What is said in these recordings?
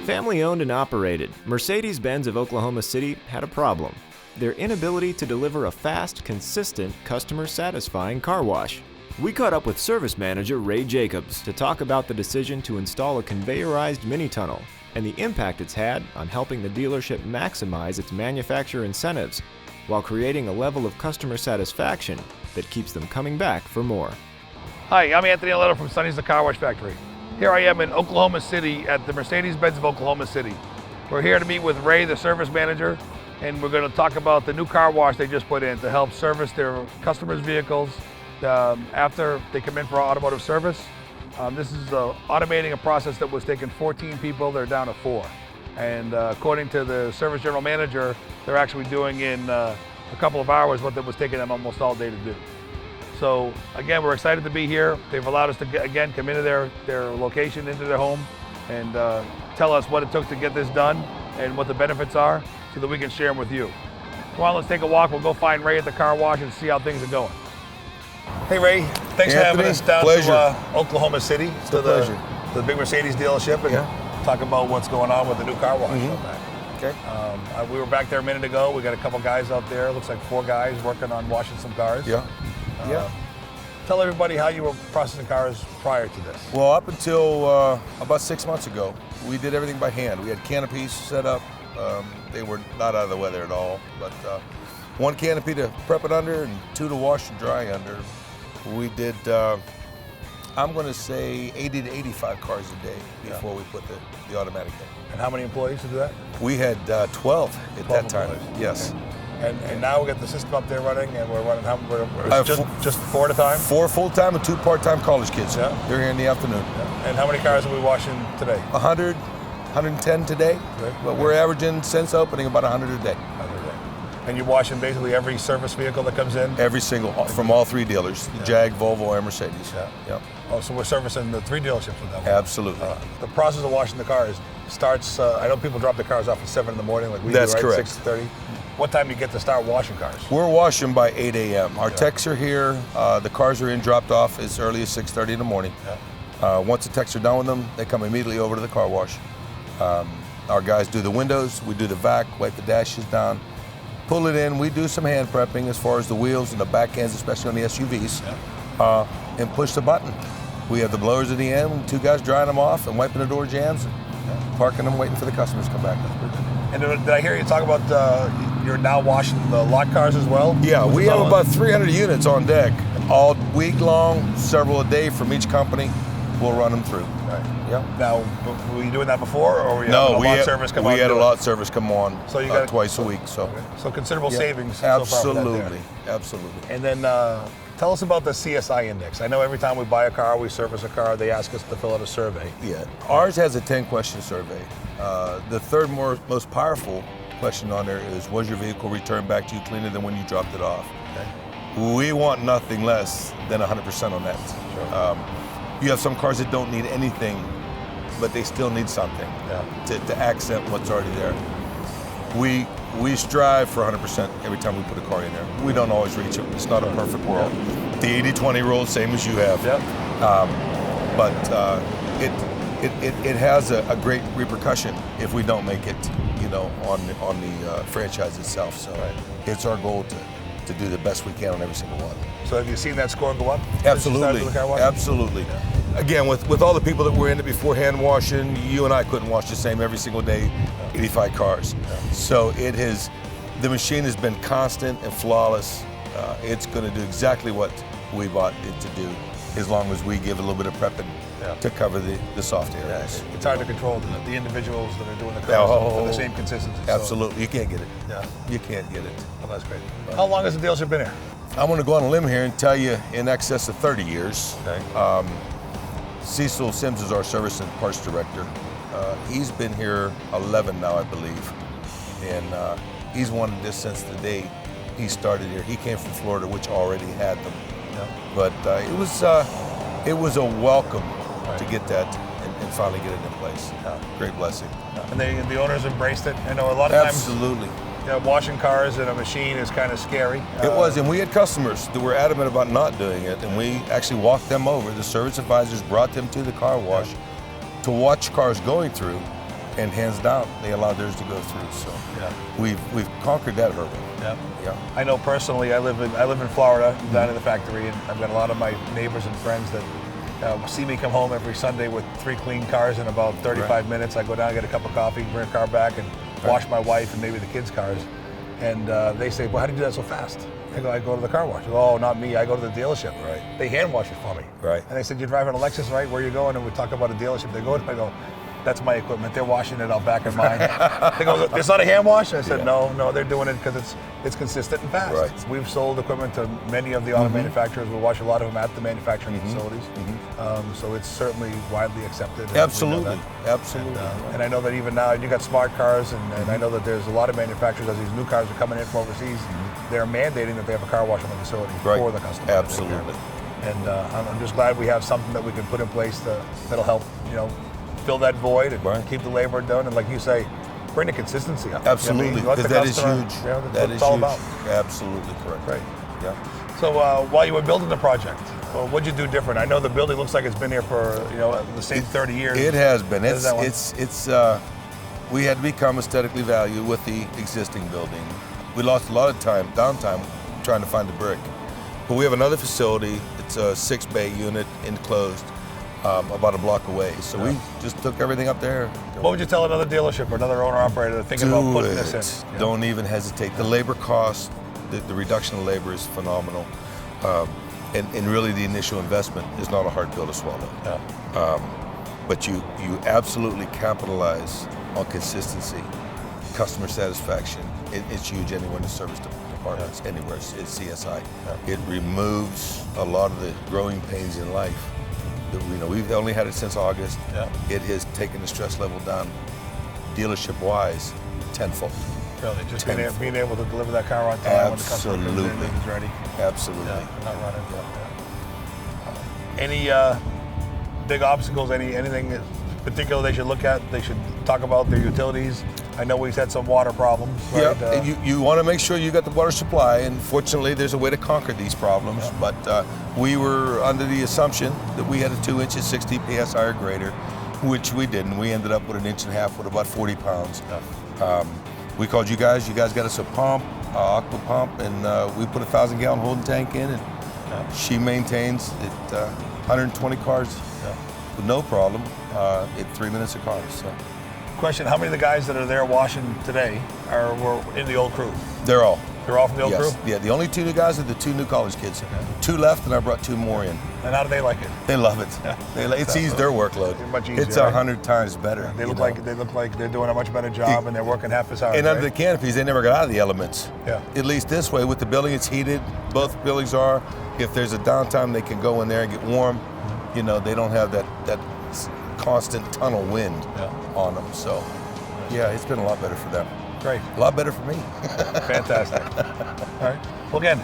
Family owned and operated, Mercedes-Benz of Oklahoma City had a problem: their inability to deliver a fast, consistent, customer-satisfying car wash. We caught up with service manager Ray Jacobs to talk about the decision to install a conveyorized mini-tunnel and the impact it's had on helping the dealership maximize its manufacturer incentives while creating a level of customer satisfaction that keeps them coming back for more. Hi, I'm Anthony Aletta from Sonny's The Car Wash Factory. Here I am in Oklahoma City at the Mercedes-Benz of Oklahoma City. We're here to meet with Ray, the service manager, and we're going to talk about the new car wash they just put in to help service their customers' vehicles after they come in for automotive service. This is automating a process that was taking 14 people, they're down to 4. And according to the service general manager, they're actually doing in a couple of hours what that was taking them almost all day to do. So again, we're excited to be here. They've allowed us to again come into their location, into their home, and tell us what it took to get this done and what the benefits are so that we can share them with you. Come on, let's take a walk. We'll go find Ray at the car wash and see how things are going. Hey Ray, thanks for having us down to Oklahoma City to the big Mercedes dealership and talk about what's going on with the new car wash. Okay. We were back there a minute ago. We got a couple guys out there. Looks like 4 guys working on washing some cars. Tell everybody how you were processing cars prior to this. Well, up until about 6 months ago, we did everything by hand. We had canopies set up. They were not out of the weather at all, but 1 canopy to prep it under and 2 to wash and dry under. We did, I'm going to say 80 to 85 cars a day before we put the automatic in. And how many employees to do that? We had 12 at that time. Employees. Yes. Okay. And now we got the system up there running, and we're running just 4 at a time? 4 full-time and 2 part-time college kids. They're here in the afternoon. And how many cars are we washing today? 100, 110 today. But we're averaging, since opening, about 100 a day. And you're washing basically every service vehicle that comes in? Every single, from all 3 dealers, Jag, Volvo, and Mercedes. Oh, so we're servicing the 3 dealerships with that one? Absolutely. The process of washing the cars starts, I know people drop their cars off at 7 in the morning like we That's do, right? correct. 6:30. What time do you get to start washing cars? We're washing by 8 a.m. Our techs are here. The cars are in, dropped off as early as 6:30 in the morning. Once the techs are done with them, they come immediately over to the car wash. Our guys do the windows, we do the vac, wipe the dashes down, pull it in. We do some hand prepping as far as the wheels and the back ends, especially on the SUVs, and push the button. We have the blowers at the end, 2 guys drying them off and wiping the door jams, and parking them, waiting for the customers to come back. And did I hear you talk about you're now washing the lot cars as well? Yeah, we have about 300 units on deck all week long, several a day from each company. We'll run them through. Right. Now, were you doing that before, or were you no? We had a lot service come on. So you got twice a week. So considerable savings. Absolutely, so far absolutely. And then tell us about the CSI index. I know every time we buy a car, we service a car, they ask us to fill out a survey. Yeah, ours has a 10-question survey. The third most powerful question on there is, was your vehicle returned back to you cleaner than when you dropped it off? Okay. We want nothing less than 100% on that. Sure. You have some cars that don't need anything, but they still need something to accent what's already there. We strive for 100% every time we put a car in there. We don't always reach it. It's not a perfect world. The 80-20 rule, same as you have. But it has a great repercussion if we don't make it, on the franchise itself. So it's our goal to do the best we can on every single one. So have you seen that score go up? Absolutely, absolutely. Again, with all the people that were in it before hand washing, you and I couldn't wash the same every single day, 85 cars. So the machine has been constant and flawless. It's going to do exactly what we bought it to do, as long as we give a little bit of prepping to cover the soft areas. It's hard to control the individuals that are doing the cars for the same consistency. Absolutely, you can't get it. You can't get it. Well, that's great. How long has the dealership been here? I'm going to go on a limb here and tell you in excess of 30 years. Okay. Cecil Sims is our service and parts director. He's been here 11 now, I believe. And he's wanted this since the day he started here. He came from Florida, which already had them. But it was a welcome to get that and finally get it in place. Great blessing. And the owners embraced it. I know a lot of times. Absolutely. Washing cars in a machine is kind of scary. It was, and we had customers that were adamant about not doing it, and we actually walked them over. The service advisors brought them to the car wash to watch cars going through and hands down, they allowed theirs to go through. So we've conquered that hurdle. Yeah. I know personally, I live in Florida, down in the factory, and I've got a lot of my neighbors and friends that see me come home every Sunday with 3 clean cars in about 35 minutes. I go down, get a cup of coffee, bring a car back, and wash my wife and maybe the kids' cars. And they say, well, how do you do that so fast? I go to the car wash. Oh, not me, I go to the dealership. Right. They hand wash it for me. Right. And they said, you're driving a Lexus, right? Where are you going? And we talk about a dealership. They go, I go, that's my equipment. They're washing it out back in mine. They go, it's not a hand wash? I said, no, they're doing it because it's consistent and fast. Right. We've sold equipment to many of the auto manufacturers. We wash a lot of them at the manufacturing facilities. So it's certainly widely accepted. Absolutely. Absolutely. And I know that even now, you got smart cars, and I know that there's a lot of manufacturers, as these new cars are coming in from overseas, they're mandating that they have a car wash on the facility for the customer. Absolutely. And I'm just glad we have something that we can put in place that'll help, fill that void and keep the labor done. And like you say, bring the consistency up. Absolutely, because that is huge. That is huge. About. Absolutely correct. Right. Yeah. So while you were building the project, what'd you do different? I know the building looks like it's been here for the same 30 years. It has been. We had to become aesthetically valued with the existing building. We lost a lot of downtime trying to find the brick. But we have another facility. It's a 6-bay unit enclosed about a block away. So we just took everything up there. What would you tell another dealership or another owner-operator to think about putting this in? Don't even hesitate. The labor cost, the reduction of labor is phenomenal. And really the initial investment is not a hard pill to swallow. But you absolutely capitalize on consistency, customer satisfaction. It's huge anywhere in the service departments, anywhere. It's CSI. It removes a lot of the growing pains in life. We've only had it since August. It has taken the stress level down, dealership-wise, tenfold. Really, just being able to deliver that car on time when the customer comes in and is ready. Absolutely. Not running. Any big obstacles? Anything particular they should look at? They should talk about their utilities. I know we've had some water problems. Right? Yeah, you want to make sure you got the water supply, and fortunately there's a way to conquer these problems, but we were under the assumption that we had a 2 inches, 60 PSI or greater, which we didn't. We ended up with an 1.5 inches with about 40 pounds. We called you guys got us a pump, aqua pump, and we put a 1,000-gallon holding tank in, and she maintains it 120 cars with no problem in 3 minutes a car. So. Question, how many of the guys that are there washing today were in the old crew? They're all from the old crew? Yeah, the only 2 new guys are the 2 new college kids. 2 left, and I brought 2 more in. And how do they like it? They love it. It's eased their workload. Much easier, it's 100 times better. They look like they're doing a much better job, and they're working half as hard. And under the canopies, they never got out of the elements. Yeah. At least this way, with the building, it's heated. Both buildings are. If there's a downtime, they can go in there and get warm. They don't have that constant tunnel wind on them. So, yeah, it's been a lot better for them. Great. A lot better for me. Fantastic. All right. Well, again,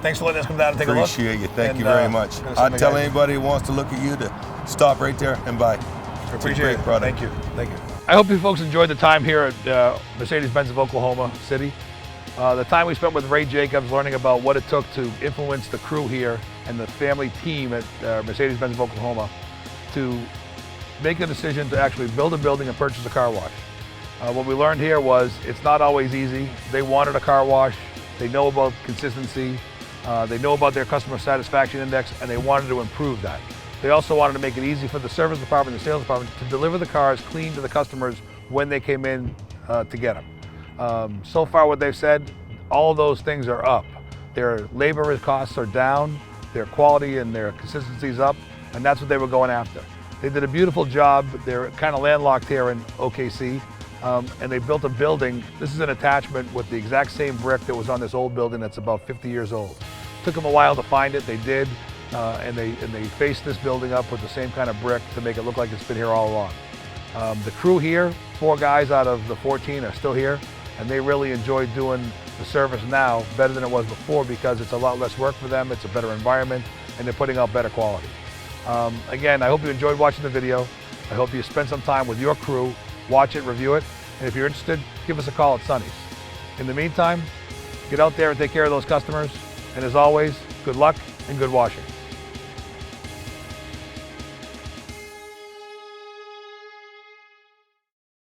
thanks for letting us come down and take a look. Appreciate you. Thank you very much. I'd tell anybody who wants to look at you to stop right there and buy. Appreciate it. Thank you. Thank you. I hope you folks enjoyed the time here at Mercedes-Benz of Oklahoma City. The time we spent with Ray Jacobs learning about what it took to influence the crew here and the family team at Mercedes-Benz of Oklahoma to make the decision to actually build a building and purchase a car wash. What we learned here was it's not always easy. They wanted a car wash. They know about consistency. They know about their customer satisfaction index, and they wanted to improve that. They also wanted to make it easy for the service department and the sales department to deliver the cars clean to the customers when they came in to get them. So far what they've said, all of those things are up. Their labor costs are down, their quality and their consistency is up, and that's what they were going after. They did a beautiful job. They're kind of landlocked here in OKC, and they built a building. This is an attachment with the exact same brick that was on this old building that's about 50 years old. Took them a while to find it, they did, and they faced this building up with the same kind of brick to make it look like it's been here all along. The crew here, 4 guys out of the 14 are still here, and they really enjoy doing the service now better than it was before because it's a lot less work for them, it's a better environment, and they're putting out better quality. Again, I hope you enjoyed watching the video. I hope you spend some time with your crew, watch it, review it, and if you're interested, give us a call at Sonny's. In the meantime, get out there and take care of those customers, and as always, good luck and good washing.